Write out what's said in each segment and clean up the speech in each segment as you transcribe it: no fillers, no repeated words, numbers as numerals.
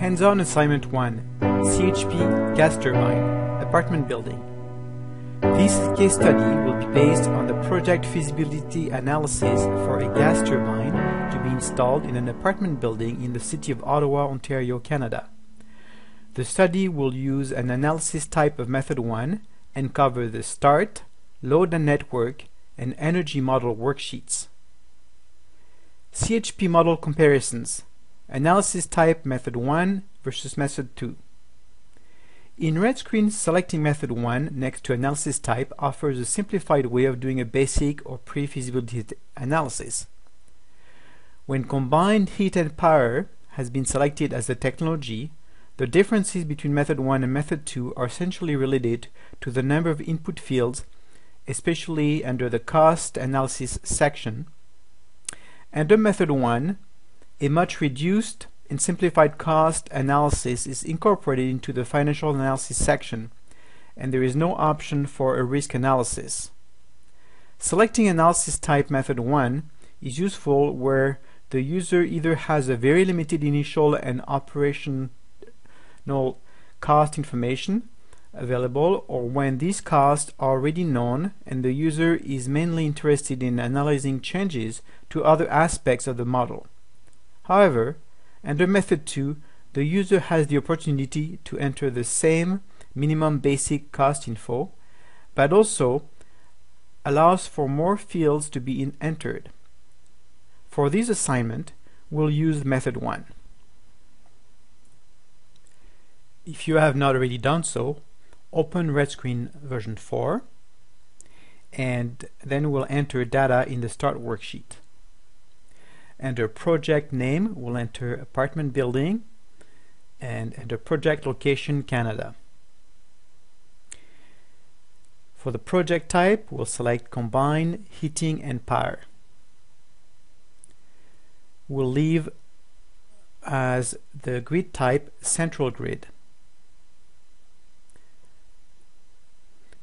Hands-on Assignment 1, CHP Gas Turbine, Apartment Building. This case study will be based on the project feasibility analysis for a gas turbine to be installed in an apartment building in the city of Ottawa, Ontario, Canada. The study will use an analysis type of Method 1 and cover the start, load and network, and energy model worksheets. CHP model comparisons. Analysis type Method 1 versus Method 2. In RETScreen, selecting Method 1 next to Analysis type offers a simplified way of doing a basic or pre-feasibility analysis. When combined heat and power has been selected as the technology, the differences between Method 1 and Method 2 are essentially related to the number of input fields, especially under the Cost Analysis section. Under Method 1, a much reduced and simplified cost analysis is incorporated into the financial analysis section, and there is no option for a risk analysis. Selecting analysis type Method 1 is useful where the user either has a very limited initial and operational cost information available, or when these costs are already known and the user is mainly interested in analyzing changes to other aspects of the model. However, under Method 2, the user has the opportunity to enter the same minimum basic cost info, but also allows for more fields to be entered. For this assignment, we'll use Method 1. If you have not already done so, open RETScreen version 4, and then we'll enter data in the Start worksheet. Under project name, we'll enter apartment building, and under project location, Canada. For the project type, we'll select combine heating and power. We'll leave as the grid type central grid.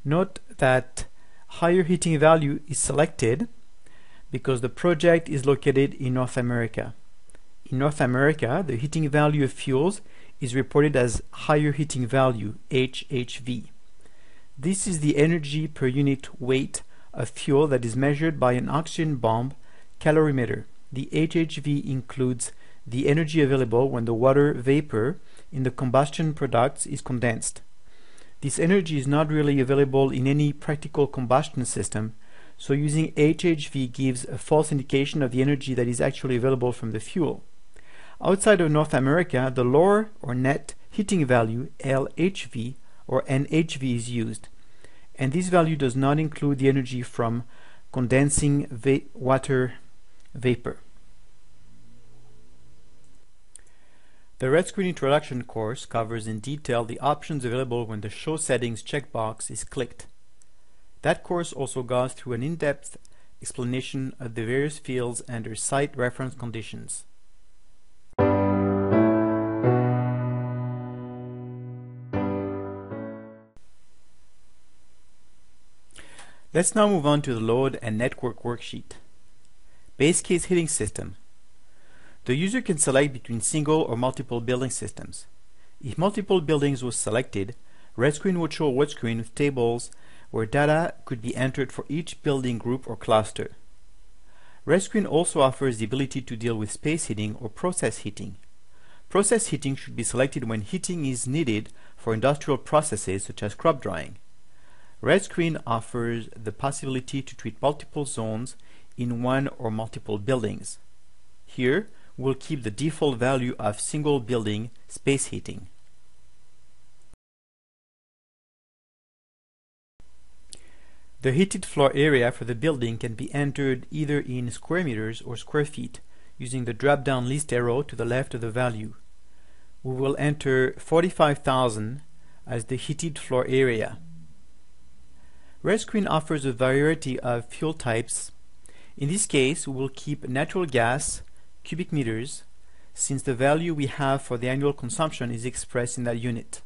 Note that higher heating value is selected because the project is located in North America. In North America, the heating value of fuels is reported as higher heating value, HHV. This is the energy per unit weight of fuel that is measured by an oxygen bomb calorimeter. The HHV includes the energy available when the water vapor in the combustion products is condensed. This energy is not really available in any practical combustion system, so using HHV gives a false indication of the energy that is actually available from the fuel. Outside of North America, the lower or net heating value, LHV or NHV, is used, and this value does not include the energy from condensing water vapor. The RETScreen Introduction course covers in detail the options available when the Show Settings checkbox is clicked. That course also goes through an in-depth explanation of the various fields under site reference conditions. Let's now move on to the load and network worksheet. Base case heating system. The user can select between single or multiple building systems. If multiple buildings was selected, RETScreen would show a word screen with tables where data could be entered for each building group or cluster. RETScreen also offers the ability to deal with space heating or process heating. Process heating should be selected when heating is needed for industrial processes such as crop drying. RETScreen offers the possibility to treat multiple zones in one or multiple buildings. Here, we'll keep the default value of single building space heating. The heated floor area for the building can be entered either in square meters or square feet using the drop-down list arrow to the left of the value. We will enter 45,000 as the heated floor area. RETScreen offers a variety of fuel types. In this case, we will keep natural gas, cubic meters, since the value we have for the annual consumption is expressed in that unit.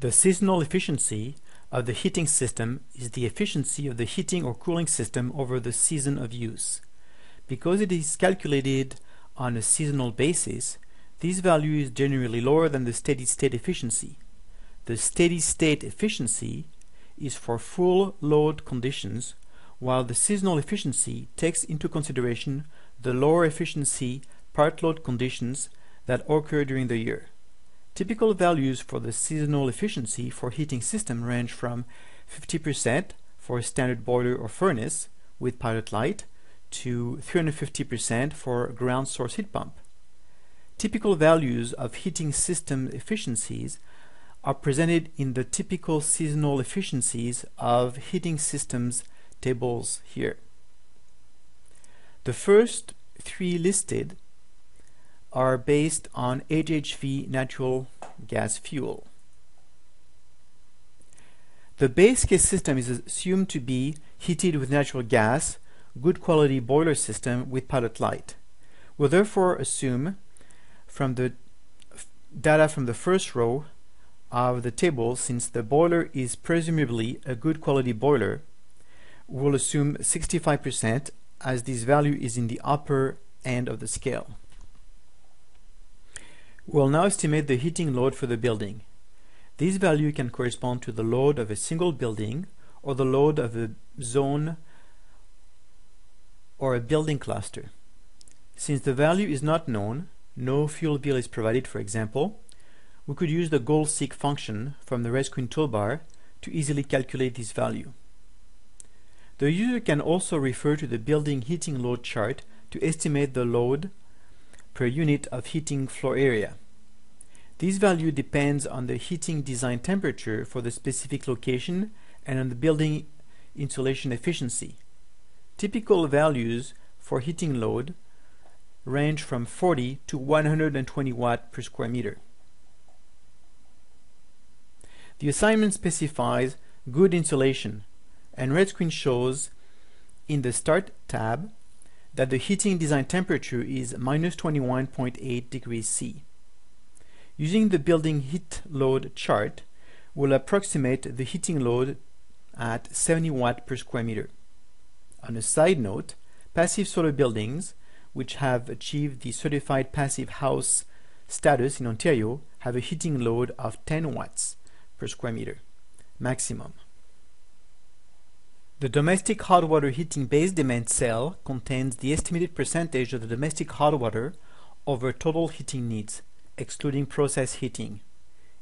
The seasonal efficiency of the heating system is the efficiency of the heating or cooling system over the season of use. Because it is calculated on a seasonal basis, this value is generally lower than the steady-state efficiency. The steady-state efficiency is for full load conditions, while the seasonal efficiency takes into consideration the lower efficiency part load conditions that occur during the year. Typical values for the seasonal efficiency for heating system range from 50% for a standard boiler or furnace with pilot light to 350% for a ground source heat pump. Typical values of heating system efficiencies are presented in the typical seasonal efficiencies of heating systems tables here. The first three listed are based on HHV natural gas fuel. The base case system is assumed to be heated with natural gas, good quality boiler system with pilot light. We'll therefore assume from the data from the first row of the table, since the boiler is presumably a good quality boiler, we'll assume 65% as this value is in the upper end of the scale. We'll now estimate the heating load for the building. This value can correspond to the load of a single building or the load of a zone or a building cluster. Since the value is not known, no fuel bill is provided, for example, we could use the goal-seek function from the RETScreen toolbar to easily calculate this value. The user can also refer to the building heating load chart to estimate the load per unit of heating floor area. This value depends on the heating design temperature for the specific location and on the building insulation efficiency. Typical values for heating load range from 40 to 120 watt per square meter. The assignment specifies good insulation, and RETScreen shows in the Start tab that the heating design temperature is -21.8 degrees C. Using the building heat load chart, we'll approximate the heating load at 70 watt per square meter. On a side note, passive solar buildings, which have achieved the certified passive house status in Ontario, have a heating load of 10 watts per square meter maximum. The domestic hot water heating base demand cell contains the estimated percentage of the domestic hot water over total heating needs, excluding process heating.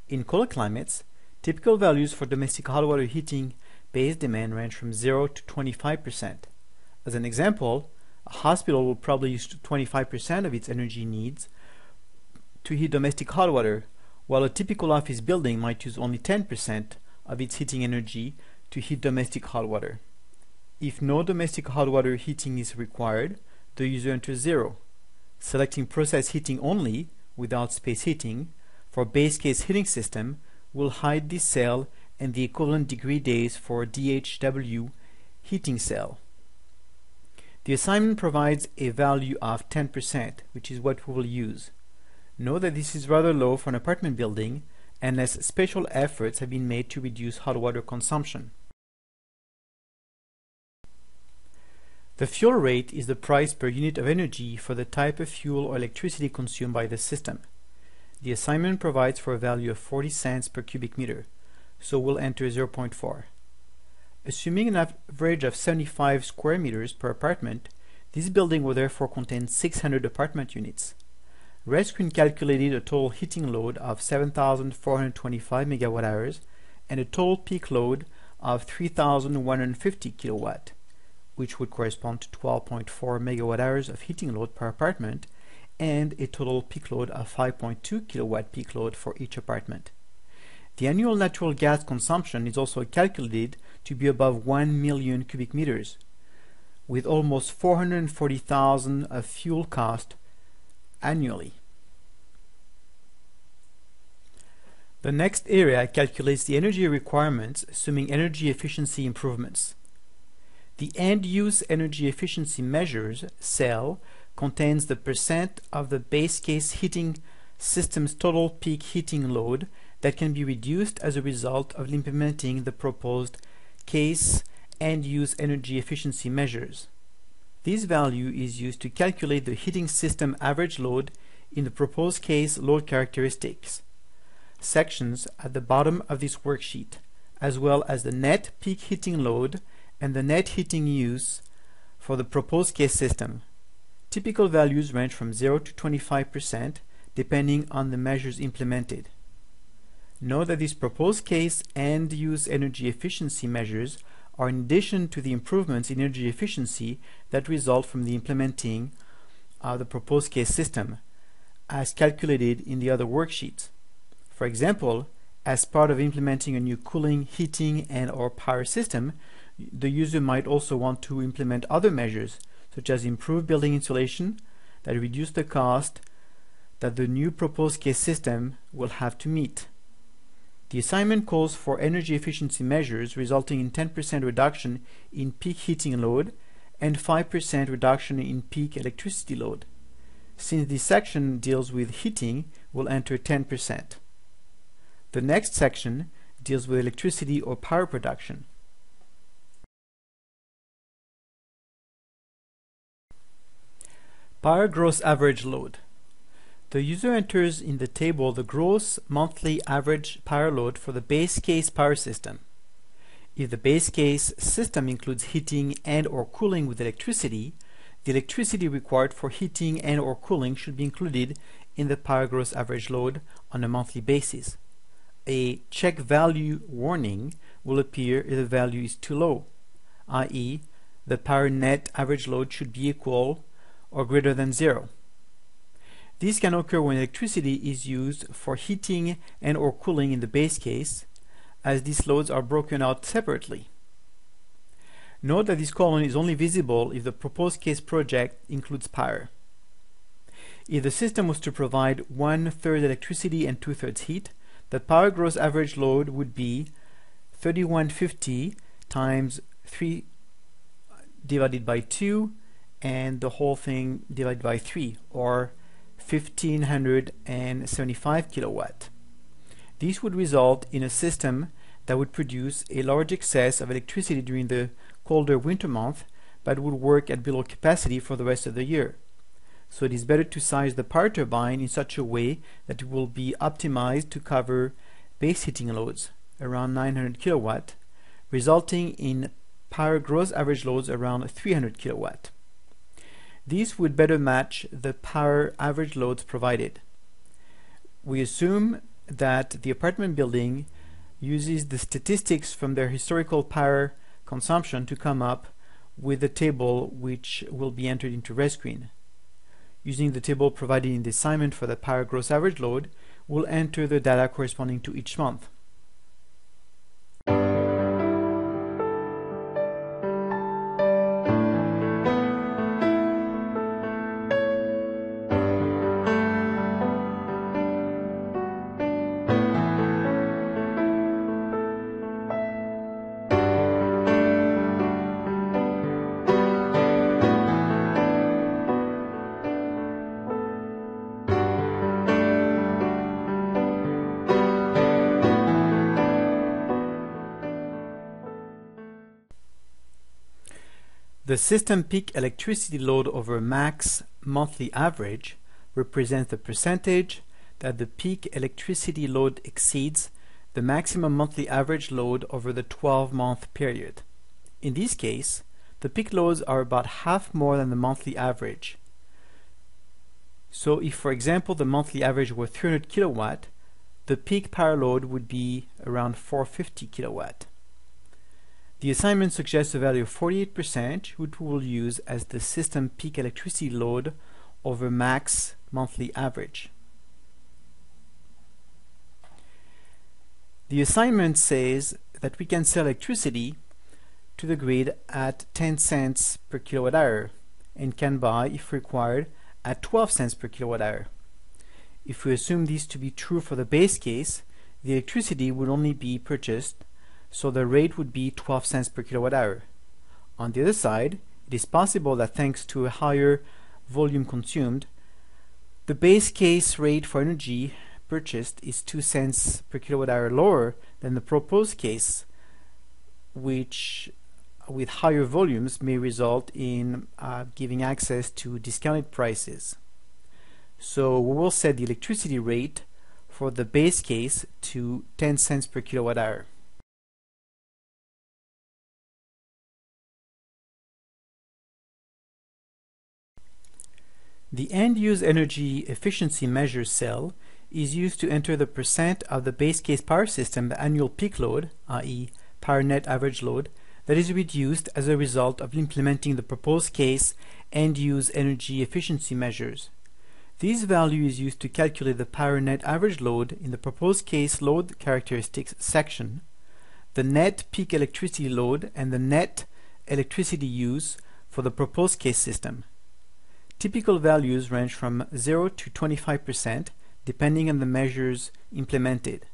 In cold climates, typical values for domestic hot water heating base demand range from 0 to 25%. As an example, a hospital will probably use 25% of its energy needs to heat domestic hot water, while a typical office building might use only 10% of its heating energy to heat domestic hot water. If no domestic hot water heating is required, the user enters 0. Selecting process heating only, without space heating, for base case heating system will hide this cell and the equivalent degree days for DHW heating cell. The assignment provides a value of 10%, which is what we will use. Note that this is rather low for an apartment building unless special efforts have been made to reduce hot water consumption. The fuel rate is the price per unit of energy for the type of fuel or electricity consumed by the system. The assignment provides for a value of 40 cents per cubic meter, so we'll enter 0.4. Assuming an average of 75 square meters per apartment, this building will therefore contain 600 apartment units. RETScreen calculated a total heating load of 7,425 megawatt hours and a total peak load of 3,150 kilowatt, which would correspond to 12.4 megawatt hours of heating load per apartment and a total peak load of 5.2 kilowatt peak load for each apartment. The annual natural gas consumption is also calculated to be above 1 million cubic meters, with almost 440,000 of fuel cost annually. The next area calculates the energy requirements assuming energy efficiency improvements. The end-use energy efficiency measures cell contains the percent of the base case heating system's total peak heating load that can be reduced as a result of implementing the proposed case end-use energy efficiency measures. This value is used to calculate the heating system average load in the proposed case load characteristics sections at the bottom of this worksheet, as well as the net peak heating load and the net heating use for the proposed case system. Typical values range from 0 to 25% depending on the measures implemented. Note that these proposed case and use energy efficiency measures are in addition to the improvements in energy efficiency that result from the implementing of the proposed case system, as calculated in the other worksheets. For example, as part of implementing a new cooling, heating, and/or power system, the user might also want to implement other measures, such as improve building insulation that reduce the cost that the new proposed case system will have to meet. The assignment calls for energy efficiency measures resulting in 10% reduction in peak heating load and 5% reduction in peak electricity load. Since this section deals with heating, we'll enter 10%. The next section deals with electricity or power production. Power gross average load. The user enters in the table the gross monthly average power load for the base case power system. If the base case system includes heating and/or cooling with electricity, the electricity required for heating and/or cooling should be included in the power gross average load on a monthly basis. A check value warning will appear if the value is too low, i.e., the power net average load should be equal or greater than 0. These can occur when electricity is used for heating and/or cooling in the base case, as these loads are broken out separately. Note that this column is only visible if the proposed case project includes power. If the system was to provide 1/3 electricity and 2/3 heat, the power gross average load would be 3150 times 3 divided by 2 and the whole thing divided by 3, or 1575 kilowatt. This would result in a system that would produce a large excess of electricity during the colder winter month, but would work at below capacity for the rest of the year. So it is better to size the power turbine in such a way that it will be optimized to cover base heating loads around 900 kilowatt, resulting in power gross average loads around 300 kilowatt. These would better match the power average loads provided. We assume that the apartment building uses the statistics from their historical power consumption to come up with the table which will be entered into RETScreen. Using the table provided in the assignment for the power gross average load, we'll enter the data corresponding to each month. The system peak electricity load over max monthly average represents the percentage that the peak electricity load exceeds the maximum monthly average load over the 12-month period. In this case, the peak loads are about half more than the monthly average. So if, for example, the monthly average were 300 kilowatt, the peak power load would be around 450 kilowatt. The assignment suggests a value of 48%, which we will use as the system peak electricity load over max monthly average. The assignment says that we can sell electricity to the grid at 10 cents per kilowatt hour and can buy, if required, at 12 cents per kilowatt hour. If we assume this to be true for the base case, the electricity would only be purchased, so the rate would be 12 cents per kilowatt hour. On the other side, it is possible that thanks to a higher volume consumed, the base case rate for energy purchased is 2 cents per kilowatt hour lower than the proposed case, which with higher volumes may result in giving access to discounted prices. So we will set the electricity rate for the base case to 10 cents per kilowatt hour. The end-use energy efficiency measure cell is used to enter the percent of the base case power system annual peak load, i.e. power net average load, that is reduced as a result of implementing the proposed case end-use energy efficiency measures. This value is used to calculate the power net average load in the proposed case load characteristics section, the net peak electricity load, and the net electricity use for the proposed case system. Typical values range from 0 to 25% depending on the measures implemented.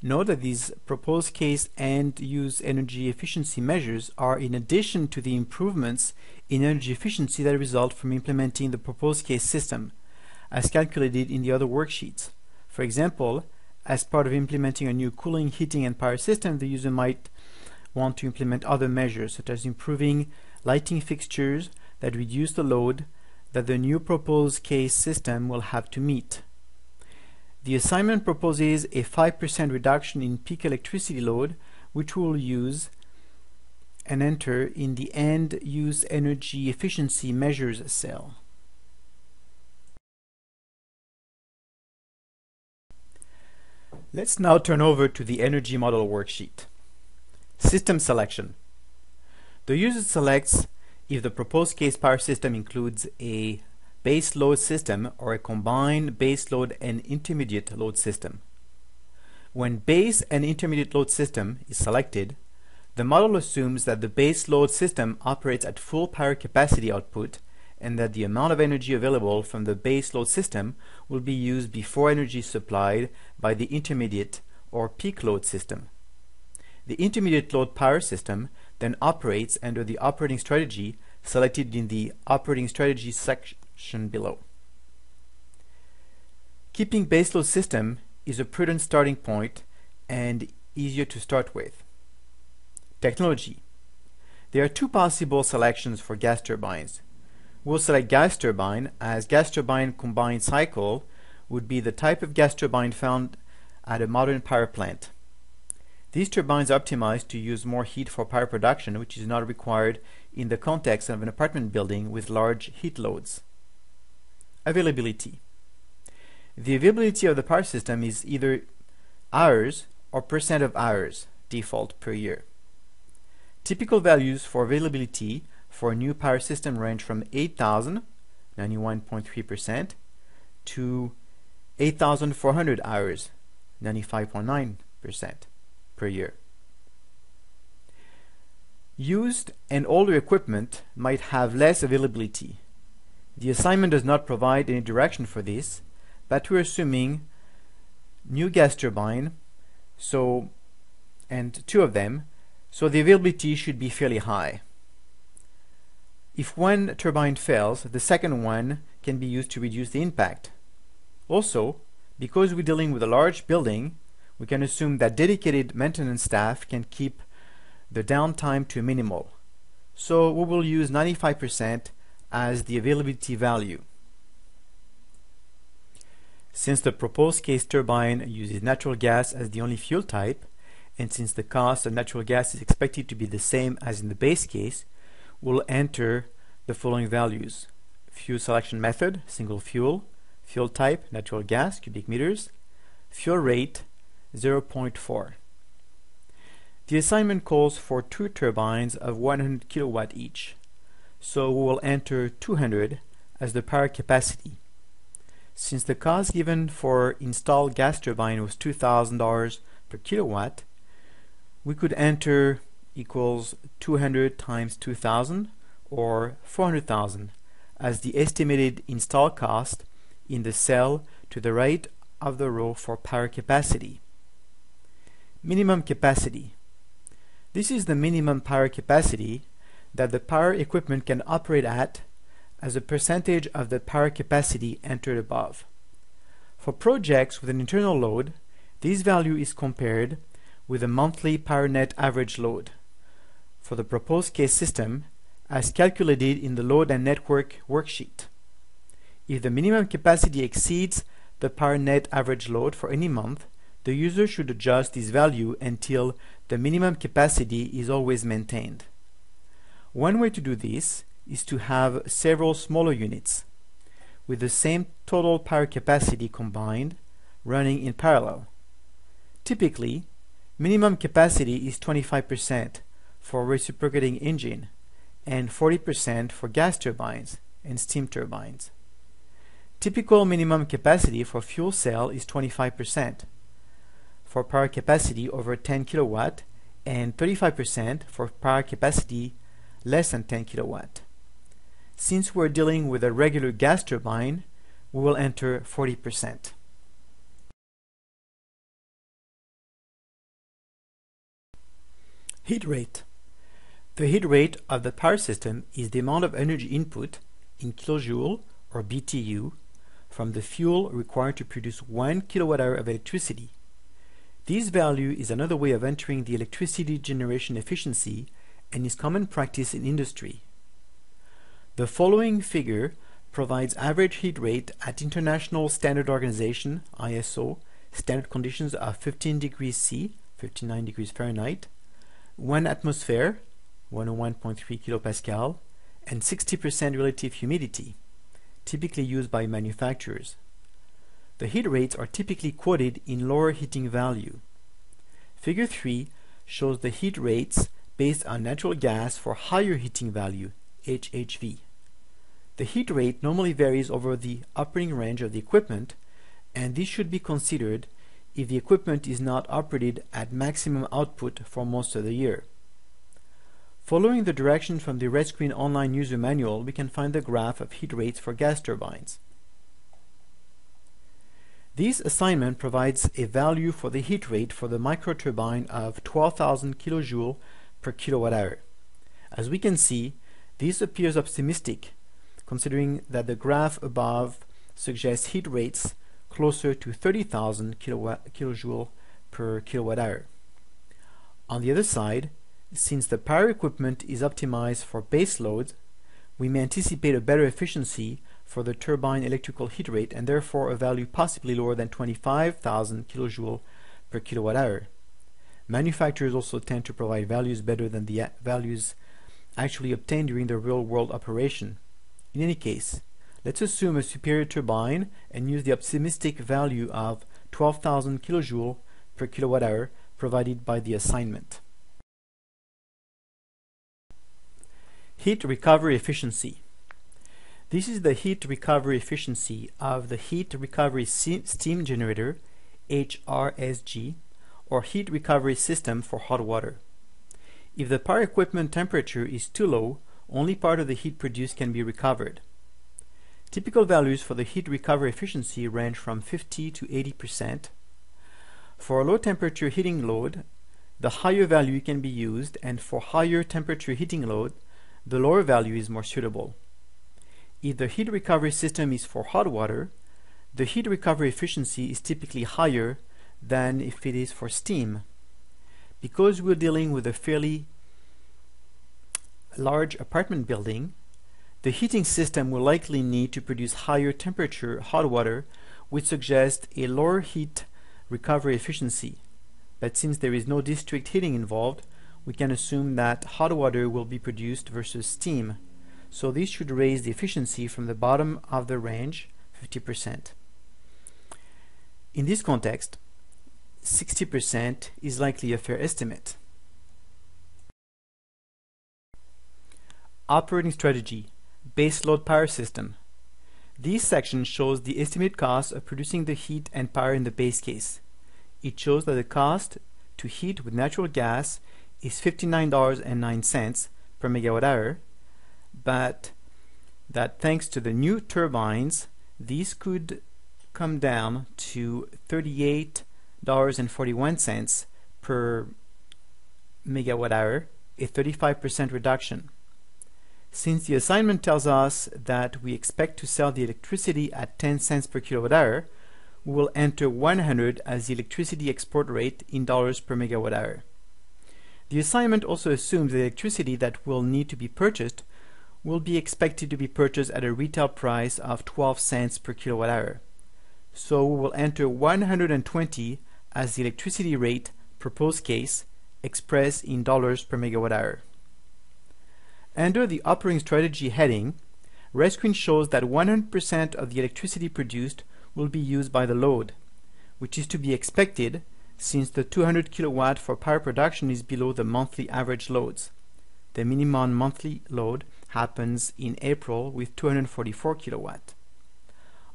Note that these proposed case and use energy efficiency measures are in addition to the improvements in energy efficiency that result from implementing the proposed case system, as calculated in the other worksheets. For example, as part of implementing a new cooling, heating, and power system, the user might want to implement other measures, such as improving lighting fixtures that reduce the load that the new proposed case system will have to meet. The assignment proposes a 5% reduction in peak electricity load, which we will use and enter in the end-use energy efficiency measures cell. Let's now turn over to the energy model worksheet. System selection. The user selects if the proposed case power system includes a base load system or a combined base load and intermediate load system. When base and intermediate load system is selected, the model assumes that the base load system operates at full power capacity output and that the amount of energy available from the base load system will be used before energy supplied by the intermediate or peak load system. The intermediate load power system then operates under the operating strategy selected in the operating strategy section below. Keeping base load system is a prudent starting point and easier to start with. Technology. There are two possible selections for gas turbines. We'll select gas turbine, as gas turbine combined cycle would be the type of gas turbine found at a modern power plant. These turbines are optimized to use more heat for power production, which is not required in the context of an apartment building with large heat loads. Availability. The availability of the power system is either hours or percent of hours, default per year. Typical values for availability for a new power system range from 8,000, 91.3%, to 8,400 hours, 95.9%. per year. Used and older equipment might have less availability. The assignment does not provide any direction for this, but we're assuming new gas turbine, and two of them, so the availability should be fairly high. If one turbine fails, the second one can be used to reduce the impact. Also, because we're dealing with a large building, we can assume that dedicated maintenance staff can keep the downtime to minimal. So we will use 95% as the availability value. Since the proposed case turbine uses natural gas as the only fuel type, and since the cost of natural gas is expected to be the same as in the base case, we'll enter the following values: fuel selection method, single fuel, fuel type, natural gas, cubic meters, fuel rate, 0.4. The assignment calls for two turbines of 100 kilowatt each, so we will enter 200 as the power capacity. Since the cost given for installed gas turbine was $2,000 per kilowatt, we could enter equals 200 times 2,000 or 400,000 as the estimated install cost in the cell to the right of the row for power capacity. Minimum capacity. This is the minimum power capacity that the power equipment can operate at as a percentage of the power capacity entered above. For projects with an internal load, this value is compared with the monthly power net average load. for the proposed case system as calculated in the load and network worksheet. If the minimum capacity exceeds the power net average load for any month, the user should adjust this value until the minimum capacity is always maintained. One way to do this is to have several smaller units with the same total power capacity combined running in parallel. Typically, minimum capacity is 25% for reciprocating engine and 40% for gas turbines and steam turbines. Typical minimum capacity for fuel cell is 25% for power capacity over 10 kilowatt and 35% for power capacity less than 10 kilowatt. Since we're dealing with a regular gas turbine, we will enter 40%. Heat rate. The heat rate of the power system is the amount of energy input in kilojoule or BTU from the fuel required to produce 1 kilowatt-hour of electricity. This value is another way of entering the electricity generation efficiency and is common practice in industry. The following figure provides average heat rate at International Standard Organization ISO standard conditions of 15 degrees C, 59 degrees Fahrenheit, 1 atmosphere, 101.3 kilopascal, and 60% relative humidity, typically used by manufacturers. The heat rates are typically quoted in lower heating value. Figure 3 shows the heat rates based on natural gas for higher heating value, HHV. The heat rate normally varies over the operating range of the equipment, and this should be considered if the equipment is not operated at maximum output for most of the year. Following the direction from the RETScreen online user manual, we can find the graph of heat rates for gas turbines. This assignment provides a value for the heat rate for the microturbine of 12,000 kJ per kilowatt-hour. As we can see, this appears optimistic, considering that the graph above suggests heat rates closer to 30,000 kJ per kilowatt-hour. On the other side, since the power equipment is optimized for base loads, we may anticipate a better efficiency for the turbine electrical heat rate and therefore a value possibly lower than 25,000 kJ per kilowatt-hour. Manufacturers also tend to provide values better than the values actually obtained during the real-world operation. In any case, let's assume a superior turbine and use the optimistic value of 12,000 kJ per kilowatt-hour provided by the assignment. Heat recovery efficiency. This is the heat recovery efficiency of the heat recovery steam generator, HRSG, or heat recovery system for hot water. If the power equipment temperature is too low, only part of the heat produced can be recovered. Typical values for the heat recovery efficiency range from 50 to 80%. For a low temperature heating load, the higher value can be used, and for higher temperature heating load, the lower value is more suitable. If the heat recovery system is for hot water, the heat recovery efficiency is typically higher than if it is for steam. Because we're dealing with a fairly large apartment building, the heating system will likely need to produce higher temperature hot water, which suggests a lower heat recovery efficiency. But since there is no district heating involved, we can assume that hot water will be produced versus steam. So this should raise the efficiency from the bottom of the range, 50%. In this context, 60% is likely a fair estimate. Operating strategy, base load power system. This section shows the estimated cost of producing the heat and power in the base case. It shows that the cost to heat with natural gas is $59.09 per megawatt hour, but that thanks to the new turbines, these could come down to $38.41 per megawatt hour, a 35% reduction. Since the assignment tells us that we expect to sell the electricity at 10 cents per kilowatt hour, we will enter 100 as the electricity export rate in dollars per megawatt hour. The assignment also assumes the electricity that will need to be purchased will be expected to be purchased at a retail price of 12 cents per kilowatt hour. So we will enter 120 as the electricity rate proposed case expressed in dollars per megawatt hour. Under the operating strategy heading, RETScreen shows that 100% of the electricity produced will be used by the load, which is to be expected since the 200 kilowatt for power production is below the monthly average loads. The minimum monthly load happens in April with 244 kilowatt.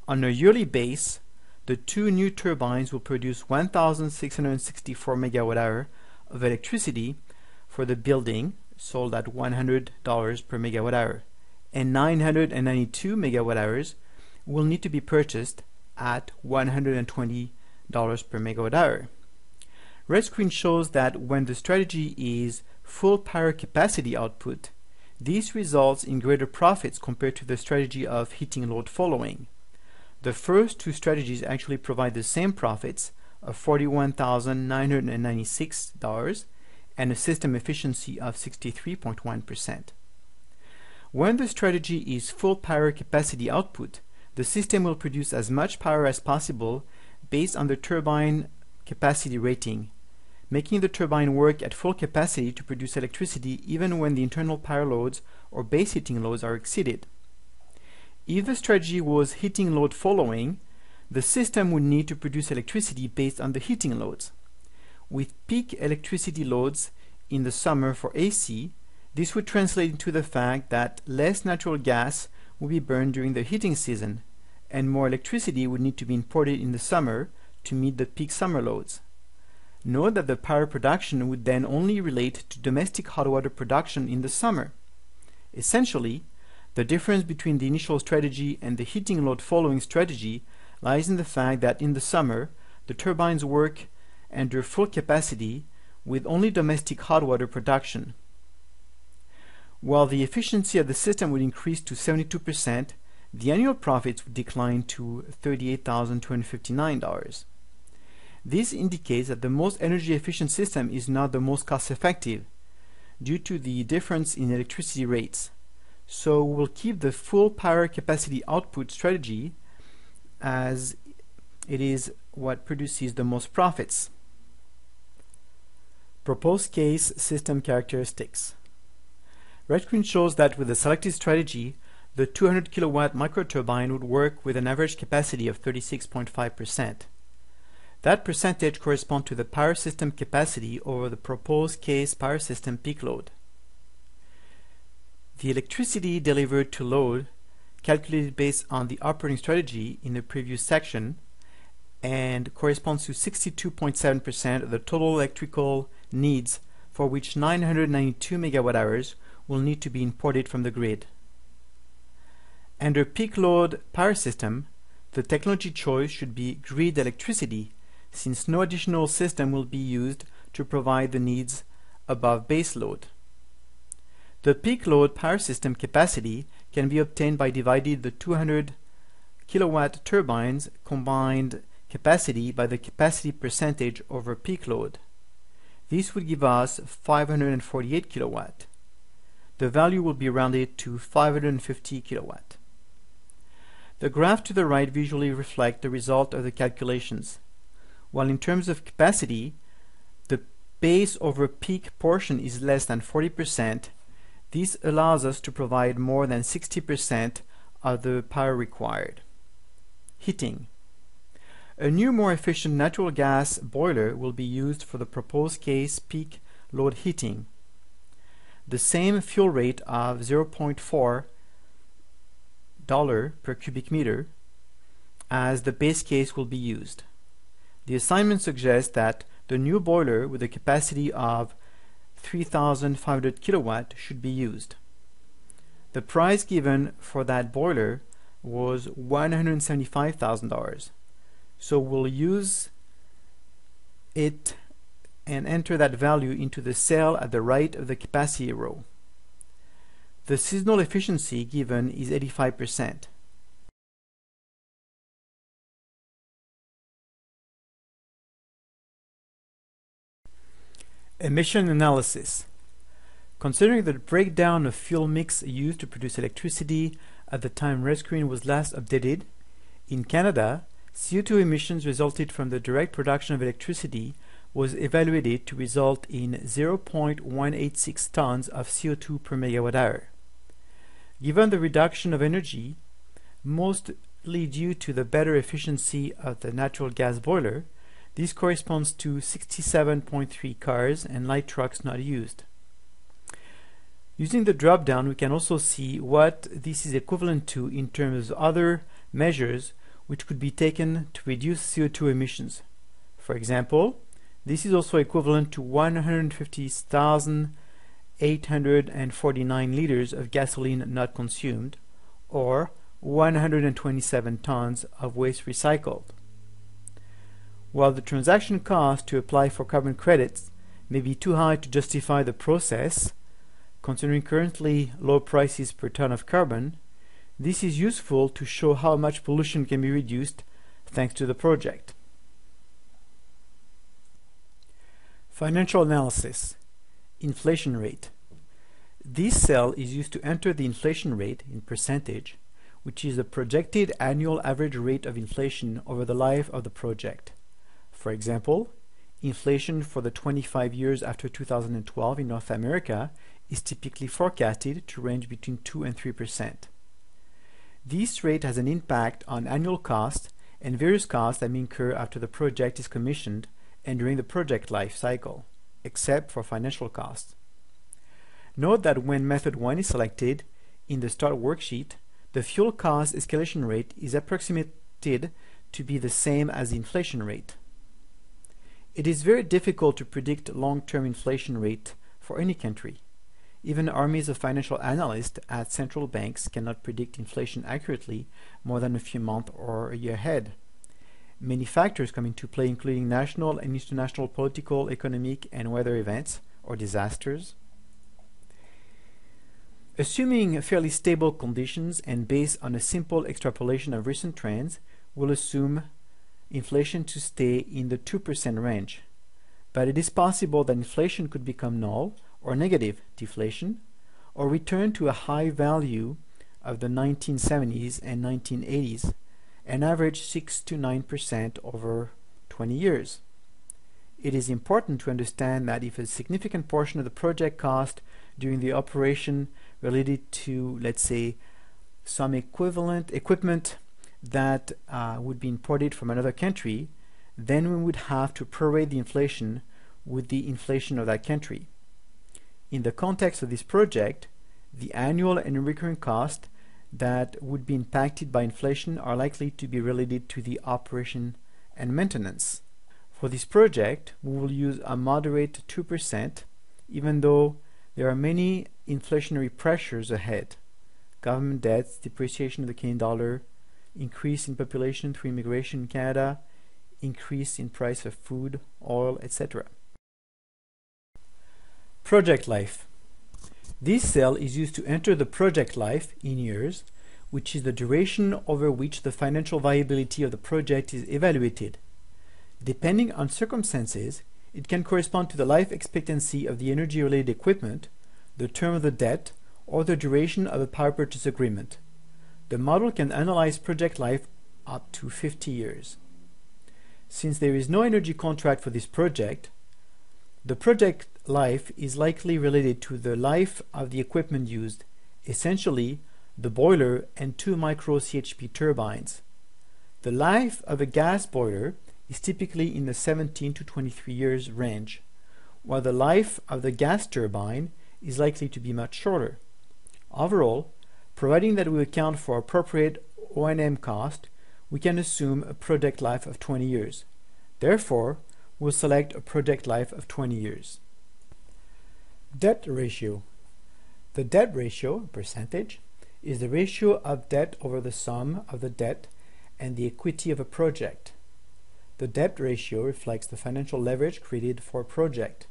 On a yearly base, the two new turbines will produce 1,664 megawatt hour of electricity for the building, sold at $100 per megawatt hour, and 992 megawatt hours will need to be purchased at $120 per megawatt hour. RETScreen shows that when the strategy is full power capacity output, this results in greater profits compared to the strategy of heating load following. The first two strategies actually provide the same profits of $41,996 and a system efficiency of 63.1%. When the strategy is full power capacity output, the system will produce as much power as possible based on the turbine capacity rating, making the turbine work at full capacity to produce electricity even when the internal power loads or base heating loads are exceeded. If the strategy was heating load following, the system would need to produce electricity based on the heating loads. With peak electricity loads in the summer for AC, this would translate into the fact that less natural gas would be burned during the heating season, and more electricity would need to be imported in the summer to meet the peak summer loads. Note that the power production would then only relate to domestic hot water production in the summer. Essentially, the difference between the initial strategy and the heating load following strategy lies in the fact that in the summer, the turbines work under full capacity with only domestic hot water production. While the efficiency of the system would increase to 72%, the annual profits would decline to $38,259. This indicates that the most energy efficient system is not the most cost effective due to the difference in electricity rates. So we'll keep the full power capacity output strategy as it is what produces the most profits. Proposed case system characteristics. RETScreen shows that with the selected strategy, the 200 kilowatt microturbine would work with an average capacity of 36.5%. That percentage corresponds to the power system capacity over the proposed case power system peak load. The electricity delivered to load, calculated based on the operating strategy in the previous section, and corresponds to 62.7% of the total electrical needs, for which 992 megawatt hours will need to be imported from the grid. Under peak load power system, the technology choice should be grid electricity, since no additional system will be used to provide the needs above base load. The peak load power system capacity can be obtained by dividing the 200 kilowatt turbines combined capacity by the capacity percentage over peak load. This would give us 548 kilowatt. The value will be rounded to 550 kilowatt. The graph to the right visually reflects the result of the calculations. While in terms of capacity, the base over peak portion is less than 40%, this allows us to provide more than 60% of the power required. Heating. A new, more efficient natural gas boiler will be used for the proposed case peak load heating. The same fuel rate of $0.4 per cubic meter as the base case will be used. The assignment suggests that the new boiler with a capacity of 3,500 kilowatt should be used. The price given for that boiler was $175,000. So we'll use it and enter that value into the cell at the right of the capacity row. The seasonal efficiency given is 85%. Emission analysis. Considering the breakdown of fuel mix used to produce electricity at the time RETScreen was last updated, in Canada, CO2 emissions resulted from the direct production of electricity was evaluated to result in 0.186 tons of CO2 per megawatt hour. Given the reduction of energy, mostly due to the better efficiency of the natural gas boiler, this corresponds to 67.3 cars and light trucks not used. Using the drop-down, we can also see what this is equivalent to in terms of other measures which could be taken to reduce CO2 emissions. For example, this is also equivalent to 150,849 liters of gasoline not consumed, or 127 tons of waste recycled. While the transaction cost to apply for carbon credits may be too high to justify the process, considering currently low prices per ton of carbon, this is useful to show how much pollution can be reduced thanks to the project. Financial analysis. Inflation rate. This cell is used to enter the inflation rate in percentage, which is the projected annual average rate of inflation over the life of the project. For example, inflation for the 25 years after 2012 in North America is typically forecasted to range between 2 and 3%. This rate has an impact on annual costs and various costs that may incur after the project is commissioned and during the project life cycle, except for financial costs. Note that when method 1 is selected in the start worksheet, the fuel cost escalation rate is approximated to be the same as the inflation rate. It is very difficult to predict long-term inflation rate for any country. Even armies of financial analysts at central banks cannot predict inflation accurately more than a few months or a year ahead. Many factors come into play, including national and international political, economic, and weather events or disasters. Assuming fairly stable conditions and based on a simple extrapolation of recent trends, we'll assume inflation to stay in the 2% range. But it is possible that inflation could become null or negative deflation, or return to a high value of the 1970s and 1980s, and average 6 to 9% over 20 years. It is important to understand that if a significant portion of the project cost during the operation related to, let's say, some equipment that would be imported from another country, then we would have to prorate the inflation with the inflation of that country. In the context of this project, the annual and recurring costs that would be impacted by inflation are likely to be related to the operation and maintenance. For this project, we will use a moderate 2%, even though there are many inflationary pressures ahead: government debts, depreciation of the Canadian dollar, increase in population through immigration in Canada, increase in price of food, oil, etc. Project life. This cell is used to enter the project life in years, which is the duration over which the financial viability of the project is evaluated. Depending on circumstances, it can correspond to the life expectancy of the energy-related equipment, the term of the debt, or the duration of a power purchase agreement. The model can analyze project life up to 50 years. Since there is no energy contract for this project, the project life is likely related to the life of the equipment used, essentially the boiler and 2 micro CHP turbines. The life of a gas boiler is typically in the 17 to 23 years range, while the life of the gas turbine is likely to be much shorter. Overall, providing that we account for appropriate O&M cost, we can assume a project life of 20 years. Therefore, we'll select a project life of 20 years. Debt ratio. The debt ratio, percentage, is the ratio of debt over the sum of the debt and the equity of a project. The debt ratio reflects the financial leverage created for a project.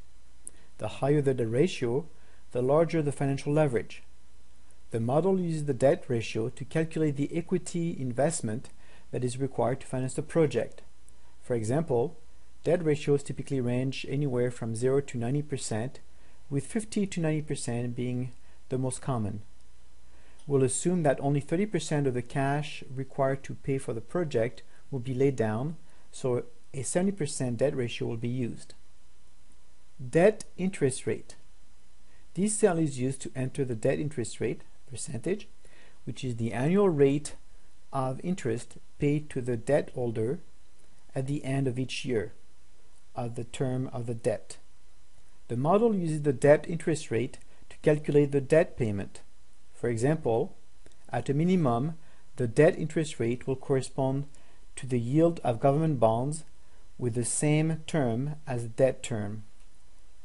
The higher the debt ratio, the larger the financial leverage. The model uses the debt ratio to calculate the equity investment that is required to finance the project. For example, Debt ratios typically range anywhere from 0 to 90%, with 50 to 90% being the most common. We'll assume that only 30% of the cash required to pay for the project will be laid down, so a 70% debt ratio will be used. Debt interest rate. This cell is used to enter the debt interest rate percentage, which is the annual rate of interest paid to the debt holder at the end of each year of the term of the debt. The model uses the debt interest rate to calculate the debt payment. For example, at a minimum, the debt interest rate will correspond to the yield of government bonds with the same term as the debt term.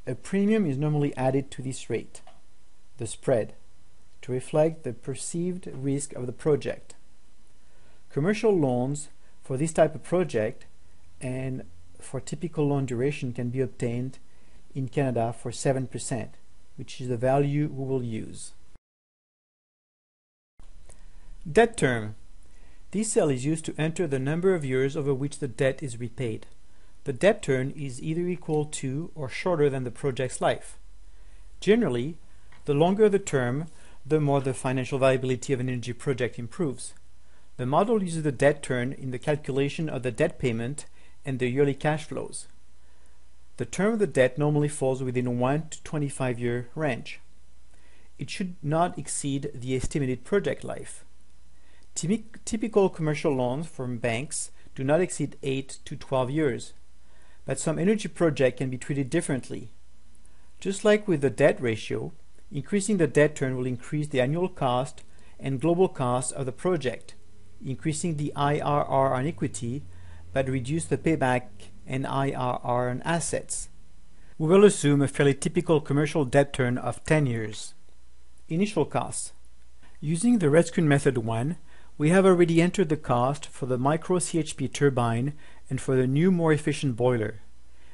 A premium is normally added to this rate, the spread, to reflect the perceived risk of the project. Commercial loans for this type of project and for typical loan duration can be obtained in Canada for 7%, which is the value we will use. Debt term. This cell is used to enter the number of years over which the debt is repaid. The debt term is either equal to or shorter than the project's life. Generally, the longer the term, the more the financial viability of an energy project improves. The model uses the debt term in the calculation of the debt payment and the yearly cash flows. The term of the debt normally falls within a 1 to 25-year range. It should not exceed the estimated project life. Typical commercial loans from banks do not exceed 8 to 12 years, but some energy projects can be treated differently. Just like with the debt ratio, increasing the debt term will increase the annual cost and global cost of the project, increasing the IRR on equity, but reduce the payback and IRR on assets. We will assume a fairly typical commercial debt term of 10 years. Initial costs. Using the RETScreen method 1, we have already entered the cost for the micro CHP turbine and for the new, more efficient boiler.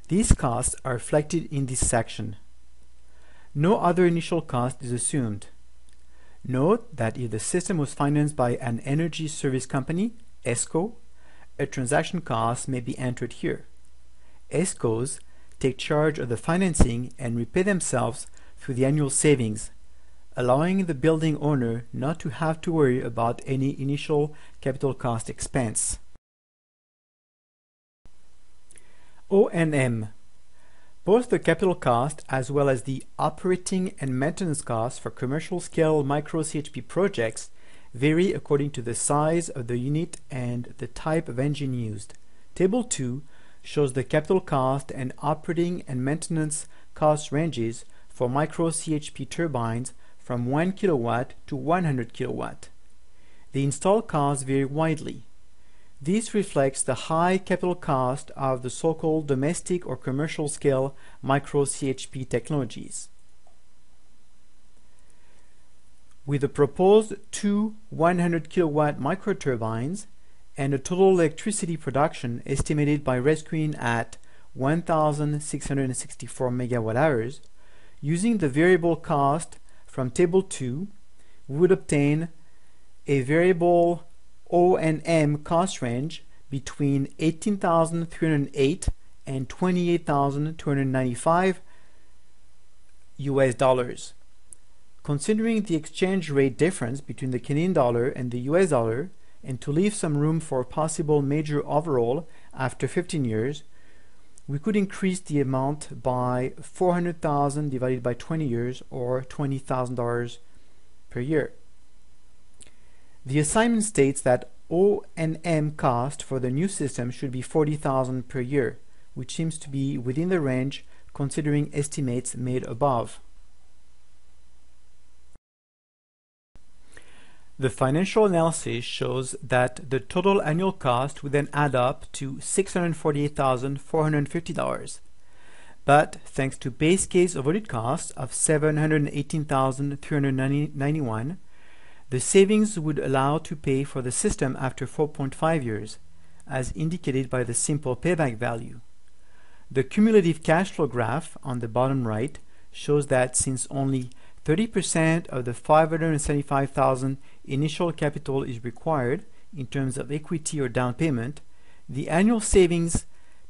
These costs are reflected in this section. No other initial cost is assumed. Note that if the system was financed by an energy service company, ESCO, a transaction cost may be entered here. ESCOs take charge of the financing and repay themselves through the annual savings, allowing the building owner not to have to worry about any initial capital cost expense. O&M. Both the capital cost as well as the operating and maintenance costs for commercial scale micro CHP projects vary according to the size of the unit and the type of engine used. Table 2 shows the capital cost and operating and maintenance cost ranges for micro CHP turbines from 1 kilowatt to 100 kilowatt. The install costs vary widely. This reflects the high capital cost of the so-called domestic or commercial scale micro CHP technologies. With the proposed two 100 kilowatt microturbines and a total electricity production estimated by RETScreen at 1,664 megawatt hours, using the variable cost from Table 2, we would obtain a variable O&M cost range between $18,308 and $28,295 US. Considering the exchange rate difference between the Canadian dollar and the US dollar, and to leave some room for a possible major overhaul after 15 years, we could increase the amount by $400,000 divided by 20 years, or $20,000 per year. The assignment states that O&M cost for the new system should be $40,000 per year, which seems to be within the range considering estimates made above. The financial analysis shows that the total annual cost would then add up to $648,450. But thanks to base case avoided costs of $718,391, the savings would allow to pay for the system after 4.5 years, as indicated by the simple payback value. The cumulative cash flow graph on the bottom right shows that since only 30% of the $575,000 initial capital is required in terms of equity or down payment, the annual savings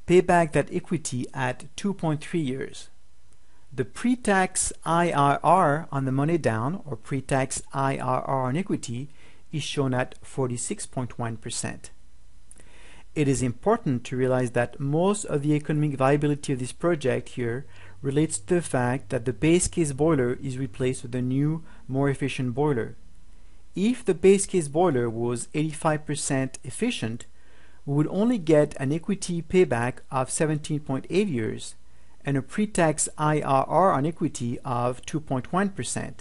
pay back that equity at 2.3 years. The pre-tax IRR on the money down, or pre-tax IRR on equity, is shown at 46.1%. It is important to realize that most of the economic viability of this project here relates to the fact that the base case boiler is replaced with a new, more efficient boiler. If the base case boiler was 85% efficient, we would only get an equity payback of 17.8 years and a pre-tax IRR on equity of 2.1%,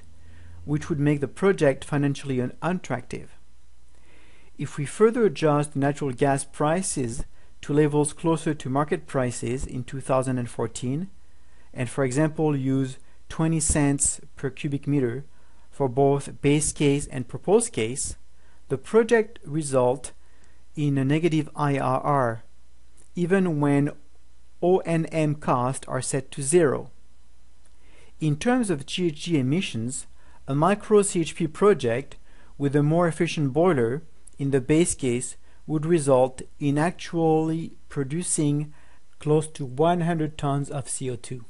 which would make the project financially unattractive. If we further adjust natural gas prices to levels closer to market prices in 2014, and for example use 20 cents per cubic meter for both base case and proposed case, the project result in a negative IRR, even when O&M costs are set to zero. In terms of GHG emissions, a micro CHP project with a more efficient boiler in the base case would result in actually producing close to 100 tons of CO2.